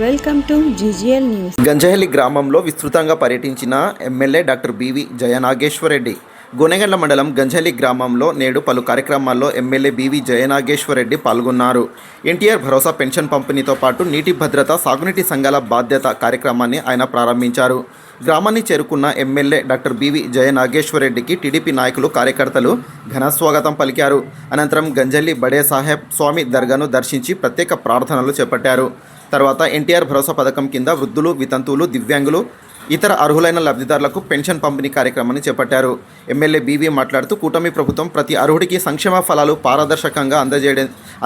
Welcome to GGL news. Ganjahalli గ్రామంలో విస్తృతంగా పర్యటించిన MLA doctor BV Jayanageswara Reddy Gonegandla మండలం గంజహల్లి గ్రామంలో నేడు పలు కార్యక్రమాల్లో ఎమ్మెల్యే బివి జయనాగేశ్వరరెడ్డి పాల్గొన్నారు. ఎన్టీఆర్ భరోసా పెన్షన్ పంపిణీతో పాటు నీటి భద్రత, సాగునీటి సంఘాల బాధ్యత కార్యక్రమాన్ని ఆయన ప్రారంభించారు. గ్రామాన్ని చేరుకున్న ఎమ్మెల్యే డాక్టర్ బివి జయనాగేశ్వరరెడ్డికి టీడీపీ నాయకులు, కార్యకర్తలు ఘన స్వాగతం పలికారు. అనంతరం గంజహల్లి బడే సాహెబ్ స్వామి దర్గాను దర్శించి ప్రత్యేక ప్రార్థనలు చేపట్టారు. తర్వాత ఎన్టీఆర్ భరోసా పథకం కింద వృద్ధులు, వితంతువులు, దివ్యాంగులు, ఇతర అర్హులైన లబ్ధిదారులకు పెన్షన్ పంపిణీ కార్యక్రమాన్ని చేపట్టారు. ఎమ్మెల్యే బీవీ మాట్లాడుతూ కూటమి ప్రభుత్వం ప్రతి అర్హుడికి సంక్షేమ ఫలాలు పారదర్శకంగా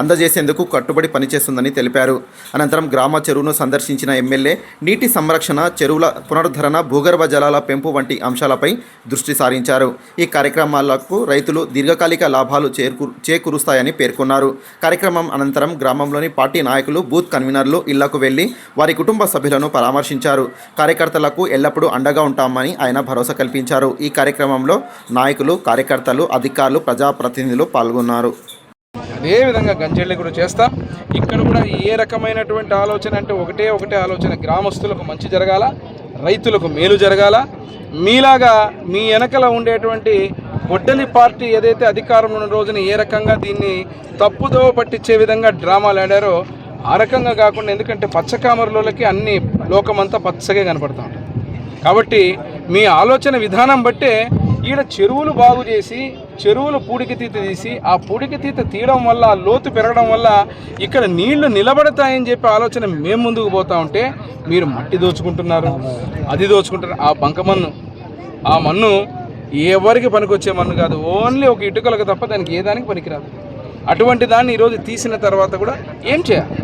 అందజేసేందుకు కట్టుబడి పనిచేస్తుందని తెలిపారు. అనంతరం గ్రామ చెరువును సందర్శించిన ఎమ్మెల్యే నీటి సంరక్షణ, చెరువుల పునరుద్ధరణ, భూగర్భ జలాల పెంపు వంటి అంశాలపై దృష్టి సారించారు. ఈ కార్యక్రమాలకు రైతులు దీర్ఘకాలిక లాభాలు చేకూరుస్తాయని పేర్కొన్నారు. కార్యక్రమం అనంతరం గ్రామంలోని పార్టీ నాయకులు, బూత్ కన్వీనర్లు ఇళ్లకు వెళ్లి వారి కుటుంబ సభ్యులను పరామర్శించారు. కార్యకర్తలకు ఎల్లప్పుడూ అండగా ఉంటామని ఆయన భరోసా కల్పించారు. ఈ కార్యక్రమంలో నాయకులు, కార్యకర్తలు, అధికారులు, ప్రజాప్రతినిధులు పాల్గొన్నారు. అదేవిధంగా గంజహల్లి కూడా చేస్తాం. ఇక్కడ కూడా ఏ రకమైనటువంటి ఆలోచన అంటే ఒకటే ఆలోచన, గ్రామస్తులకు మంచి జరగాల, రైతులకు మేలు జరగాల. మీలాగా మీ వెనకల ఉండేటువంటి గొడ్డలి పార్టీ ఏదైతే అధికారంలో ఉన్న రోజున ఏ రకంగా దీన్ని తప్పుదో పట్టించే విధంగా డ్రామాలు ఆడారో ఆ రకంగా కాకుండా, ఎందుకంటే పచ్చకామరులకి అన్ని లోకమంతా పచ్చగా కనపడుతూ ఉంటుంది. కాబట్టి మీ ఆలోచన విధానం బట్టే ఈడ చెరువులు బాగు చేసి, చెరువులు పూడికతీత తీసి, ఆ పూడికతీత తీయడం వల్ల, లోతు పెరగడం వల్ల ఇక్కడ నీళ్లు నిలబడతాయని చెప్పి ఆలోచన మేము ముందుకు పోతూ ఉంటే మీరు మట్టి దోచుకుంటున్నారు, అది దోచుకుంటున్నారు. ఆ బంకమన్ను, ఆ మన్ను ఎవరికి పనికొచ్చే మన్ను కాదు, ఓన్లీ ఒక ఇటుకలకు తప్ప దానికి ఏ దానికి పనికిరాదు. అటువంటి దాన్ని ఈరోజు తీసిన తర్వాత కూడా ఏం చేయాలి?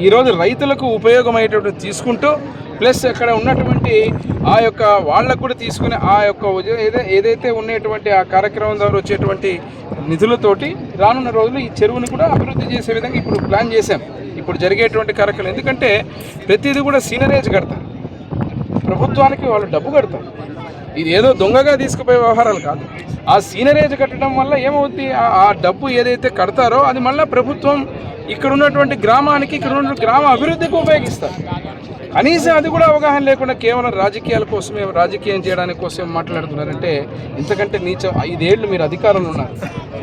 ఈరోజు రైతులకు ఉపయోగమయ్యేటటువంటి తీసుకుంటూ, ప్లస్ అక్కడ ఉన్నటువంటి ఆ యొక్క వాళ్ళకు కూడా తీసుకుని ఆ యొక్క ఏదైతే ఉన్నటువంటి ఆ కార్యక్రమం ద్వారా వచ్చేటువంటి నిధులతోటి రానున్న రోజులు ఈ చెరువుని కూడా అభివృద్ధి చేసే విధంగా ఇప్పుడు ప్లాన్ చేశాం. ఇప్పుడు జరిగేటువంటి కార్యక్రమం, ఎందుకంటే ప్రతిదీ కూడా సీనరేజ్ కడతారు, ప్రభుత్వానికి వాళ్ళు డబ్బు కడతారు. ఇది ఏదో దొంగగా తీసుకుపోయే వ్యవహారాలు కాదు. ఆ సీనరేజ్ కట్టడం వల్ల ఏమవుతుంది, ఆ డబ్బు ఏదైతే కడతారో అది మళ్ళీ ప్రభుత్వం ఇక్కడ ఉన్నటువంటి గ్రామానికి, ఇక్కడ ఉన్న గ్రామ అభివృద్ధికి ఉపయోగిస్తారు. కనీసం అది కూడా అవగాహన లేకుండా కేవలం రాజకీయాల కోసమే, రాజకీయం చేయడానికి కోసం మాట్లాడుతున్నారంటే ఇంతకంటే నీచం. 5 ఏళ్ళు మీరు అధికారంలో ఉన్నారు.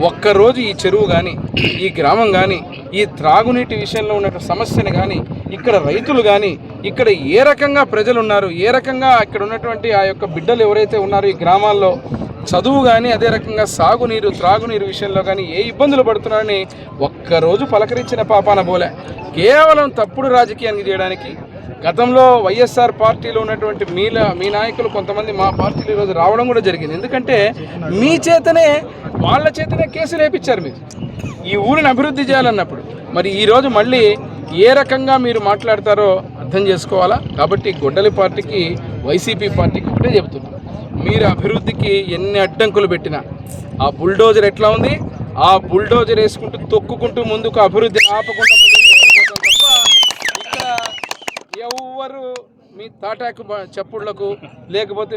ఒక్కరోజు ఈ చెరువు కానీ, ఈ గ్రామం కానీ, ఈ త్రాగునీటి విషయంలో ఉన్న సమస్యను కానీ, ఇక్కడ రైతులు కానీ, ఇక్కడ ఏ రకంగా ప్రజలు ఉన్నారు, ఏ రకంగా ఇక్కడ ఉన్నటువంటి ఆ యొక్క బిడ్డలు ఎవరైతే ఉన్నారో ఈ గ్రామాల్లో చదువు కానీ, అదే రకంగా సాగునీరు, త్రాగునీరు విషయంలో కానీ ఏ ఇబ్బందులు పడుతున్నారని ఒక్కరోజు పలకరించిన పాపాన పోలే. కేవలం తప్పుడు రాజకీయానికి చేయడానికి గతంలో వైఎస్ఆర్ పార్టీలో ఉన్నటువంటి మీ నాయకులు కొంతమంది మా పార్టీలో ఈరోజు రావడం కూడా జరిగింది. ఎందుకంటే మీ చేతనే, వాళ్ళ చేతనే కేసులు వేయించారు మీరు ఈ ఊరిని అభివృద్ధి చేయాలన్నప్పుడు. మరి ఈరోజు మళ్ళీ ఏ రకంగా మీరు మాట్లాడతారో అర్థం చేసుకోవాలా. కాబట్టి గొడ్డలి పార్టీకి, వైసీపీ పార్టీకి ఒకటే చెబుతున్నాం, మీరు అభివృద్ధికి ఎన్ని అడ్డంకులు పెట్టినా ఆ బుల్డోజర్ ఎట్లా ఉంది, ఆ బుల్డోజర్ వేసుకుంటూ తొక్కుకుంటూ ముందుకు అభివృద్ధిని ఆపకుండా ముందుకు తప్ప ఇక్కడ ఎవరు మీ తాటాకు చప్పుళ్లకు లేకపోతే